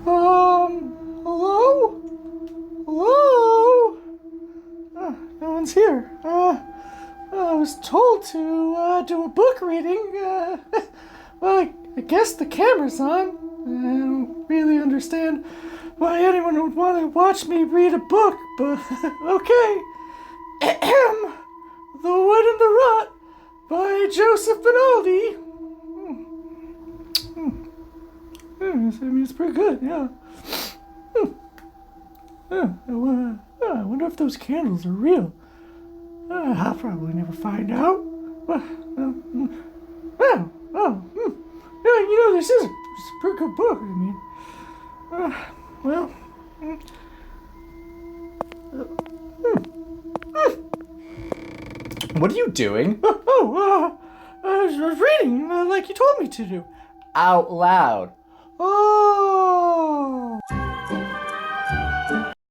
Hello? Hello? No one's here. I was told to do a book reading. Well, I guess the camera's on. I don't really understand why anyone would want to watch me read a book, but okay. Ahem. The Wood and the Rot by Joseph Benaldi. I mean, it's pretty good, yeah. I wonder if those candles are real. I'll probably never find out. Yeah, this is a pretty good book. I mean, well, What are you doing? I was reading like you told me to do. Out loud. Oh,